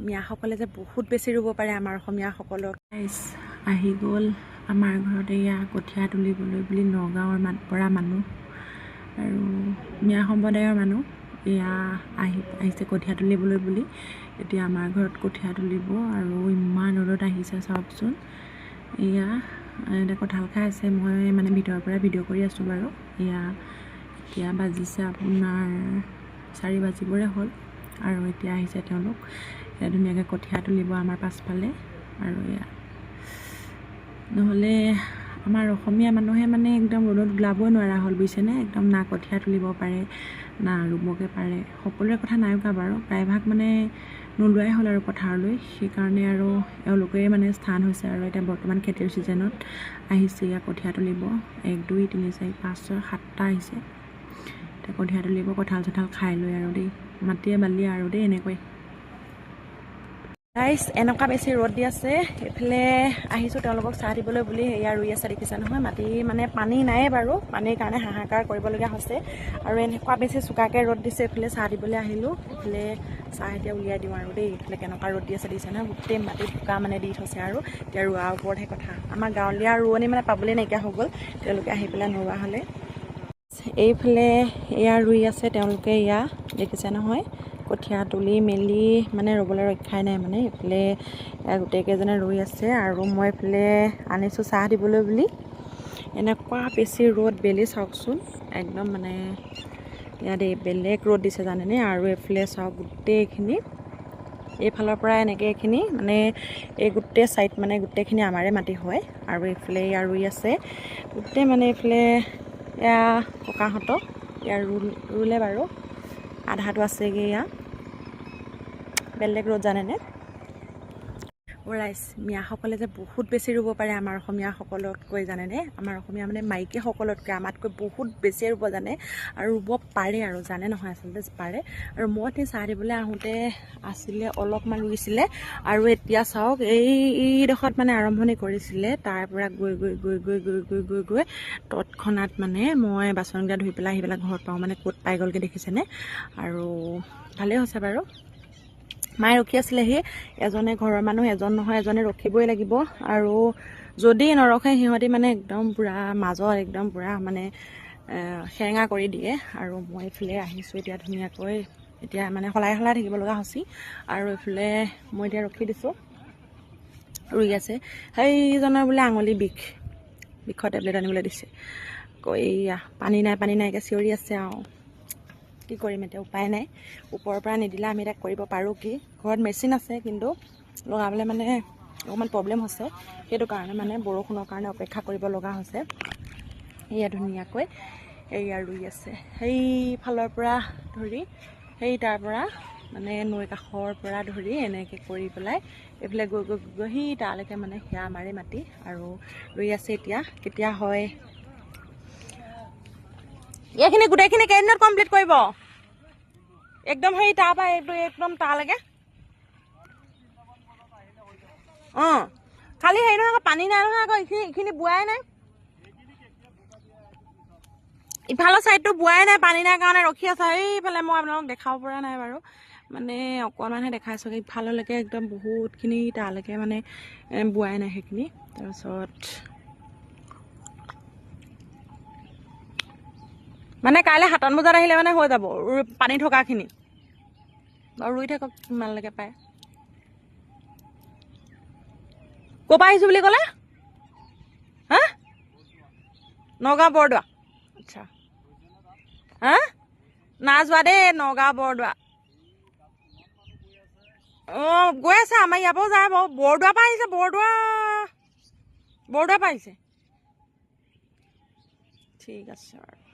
মিয়াসকলে যে বহুত বেছি ৰুব পাৰে আমাৰ অসমীয়াসকলক। আহি গ'ল আমাৰ ঘৰত এয়া কঠীয়া তুলিবলৈ বুলি নগাঁৱৰ পৰা মানুহ আৰু মিয়া সম্প্ৰদায়ৰ মানুহ এয়া আহিছে কঠীয়া তুলিবলৈ বুলি। এতিয়া আমাৰ ঘৰত কঠীয়া তুলিব আৰু ইমান ৰ'দত আহিছে চাওকচোন। এয়া এতিয়া কঁঠাল খাই আছে, মই মানে ভিতৰৰ পৰা ভিডিঅ' কৰি আছোঁ বাৰু। এতিয়া বাজিছে আপোনাৰ 4 বাজিবৰে হ'ল আৰু এতিয়া আহিছে তেওঁলোক। এতিয়া ধুনীয়াকৈ কঠীয়া তুলিব আমাৰ পাছফালে। আৰু এয়া নহ'লে আমাৰ অসমীয়া মানুহে মানে একদম ৰ'দত ওলাবই নোৱাৰা হ'ল বুজিছেনে। একদম না কঠীয়া তুলিব পাৰে না ৰুবকৈ পাৰে। সকলোৰে কথা নাই কোৱা বাৰু, প্ৰায়ভাগ মানে নোলোৱাই হ'ল আৰু পথাৰলৈ। সেইকাৰণে আৰু এওঁলোকেই মানে স্থান হৈছে আৰু এতিয়া বৰ্তমান খেতিৰ ছিজনত আহিছে ইয়াত কঠীয়া তুলিব। 1 2 3 4 5 6 7টা আহিছে। এতিয়া কঠীয়া তুলিব কঁঠাল চঠাল খাই লৈ আৰু দেই, মাটিয়ে বালিয়ে আৰু দেই এনেকৈ। গাইছ এনেকুৱা বেছি ৰ'দ দি আছে, এইফালে আহিছোঁ তেওঁলোকক চাহ দিবলৈ বুলি। এয়া ৰুই আছে দেখিছে নহয়, মাটি মানে পানী নাইয়ে বাৰু, পানীৰ কাৰণে হাহাকাৰ কৰিবলগীয়া হৈছে আৰু এনেকুৱা বেছি চোকাকৈ ৰ'দ দিছে। এইফালে চাহ দিবলৈ আহিলোঁ, এইফালে চাহ এতিয়া উলিয়াই দিওঁ আৰু দেই। এইফালে কেনেকুৱা ৰ'দ দি আছে দিছে নহয়, গোটেই মাটি বোকা মানে দি থৈছে আৰু এতিয়া ৰোৱাৰ ওপৰতহে কথা। আমাৰ গাঁৱলীয়া ৰোৱনী মানে পাবলৈ নাইকিয়া হৈ গ'ল, তেওঁলোকে আহি পেলাই নোৰোৱা হ'লে। এইফালে এয়া ৰুই আছে তেওঁলোকে, এয়া দেখিছে নহয় কঠীয়া তুলি মেলি মানে ৰ'বলৈ ৰক্ষাই নাই মানে। এইফালে গোটেইকেইজনে ৰুই আছে আৰু মই এইফালে আনিছোঁ চাহ দিবলৈ বুলি। এনেকুৱা বেছি ৰ'দ বেলি চাওকচোন, একদম মানে ইয়াত এই বেলেগ ৰ'দ দিছে জানেনে। আৰু এইফালে চাওক গোটেইখিনি এইফালৰ পৰা এনেকৈ এইখিনি মানে এই গোটেই চাইড মানে গোটেইখিনি আমাৰে মাটি হয়। আৰু এইফালে এয়া ৰুই আছে গোটেই মানে এইফালে এয়া ককাহঁতক ইয়াৰ ৰুলে বাৰু, আধাটো আছেগৈ। এয়া বেলেগ ৰ'দ জানেনে। ৰাইজ মিয়াসকলে যে বহুত বেছি ৰুব পাৰে আমাৰ অসমীয়াসকলতকৈ জানেনে। আমাৰ অসমীয়া মানে মাইকীসকলতকৈ আমাতকৈ বহুত বেছিয়ে ৰুব জানে আৰু ৰুব পাৰে আৰু জানে নহয় আচলতে পাৰে। আৰু মই এতিয়া চাহ দিবলৈ আহোঁতে আছিলে অলপমান ৰুইছিলে আৰু এতিয়া চাওক এইডোখৰত মানে আৰম্ভণি কৰিছিলে, তাৰ পৰা গৈ গৈ গৈ গৈ গৈ গৈ গৈ গৈ তৎক্ষণাত মানে মই বাচনকেইটা ধুই পেলাই আহি পেলাই ঘৰত পাওঁ মানে ক'ত পাই গ'লগৈ দেখিছেনে। আৰু ভালেই হৈছে বাৰু। মায়ে ৰখি আছিলেহি, এজনে ঘৰৰ মানুহ এজন নহয় এজনে ৰখিবই লাগিব। আৰু যদি নৰখে সিহঁতি মানে একদম পূৰা মাজত একদম পূৰা মানে সেৰেঙা কৰি দিয়ে। আৰু মই এইফালে আহিছোঁ এতিয়া ধুনীয়াকৈ, এতিয়া মানে সলাই সলাই থাকিব লগা হৈছে। আৰু এইফালে মই এতিয়া ৰখি দিছোঁ, ৰুই আছে। সেইজনৰ বোলে আঙুলি বিষৰ টেবলেট আনিবলৈ দিছে। এয়া পানী নাই পানী নাইকৈ চিঞৰি আছে আৰু কি কৰিম এতিয়া, উপায় নাই। ওপৰৰ পৰা নিদিলে আমি এতিয়া কৰিব পাৰোঁ কি। ঘৰত মেচিন আছে কিন্তু লগাবলৈ মানে অকণমান প্ৰব্লেম হৈছে, সেইটো কাৰণে মানে বৰষুণৰ কাৰণে অপেক্ষা কৰিব লগা হৈছে। এয়া ধুনীয়াকৈ এয়া ৰুই আছে, সেইফালৰ পৰা ধৰি সেই তাৰ পৰা মানে নৈ কাষৰ পৰা ধৰি এনেকৈ কৰি পেলাই এইফালে গৈ গৈ গৈ সি তালৈকে মানে সেয়া আমাৰে মাটি আৰু ৰুই আছে। এতিয়া কেতিয়া হয় এইখিনি গোটেইখিনি কেইদিনত কমপ্লিট কৰিব, একদম সেই তাৰপৰা একদম তালৈকে। অঁ খালি হেৰি নহয় আকৌ পানী নাই নহয়, আকৌ এইখিনি বোৱাই নাই, ইফালৰ ছাইডটো বোৱাই নাই, পানী নাই কাৰণে ৰখি আছে। এইফালে মই আপোনালোকক দেখাব পৰা নাই বাৰু, মানে অকণমানহে দেখাইছোঁ। ইফাললৈকে একদম বহুতখিনি তালৈকে মানে বোৱাই নাই সেইখিনি। তাৰপিছত মানে কাইলৈ 7 বজাত আহিলে মানে হৈ যাব পানী থকাখিনি। বাৰু ৰুই থাকক কিমানলৈকে পায়। ক'ৰ পৰা আহিছোঁ বুলি ক'লে? হা নগাঁও বৰদোৱা। আচ্ছা হা না যোৱা দেই নগাঁও বৰদোৱা। অঁ গৈ আছে, আমাৰ ইয়াৰ পৰাও যায় বাৰু। বৰদোৱাৰ পৰা আহিছে, বৰদোৱাৰ পৰা আহিছে। ঠিক আছে বাৰু।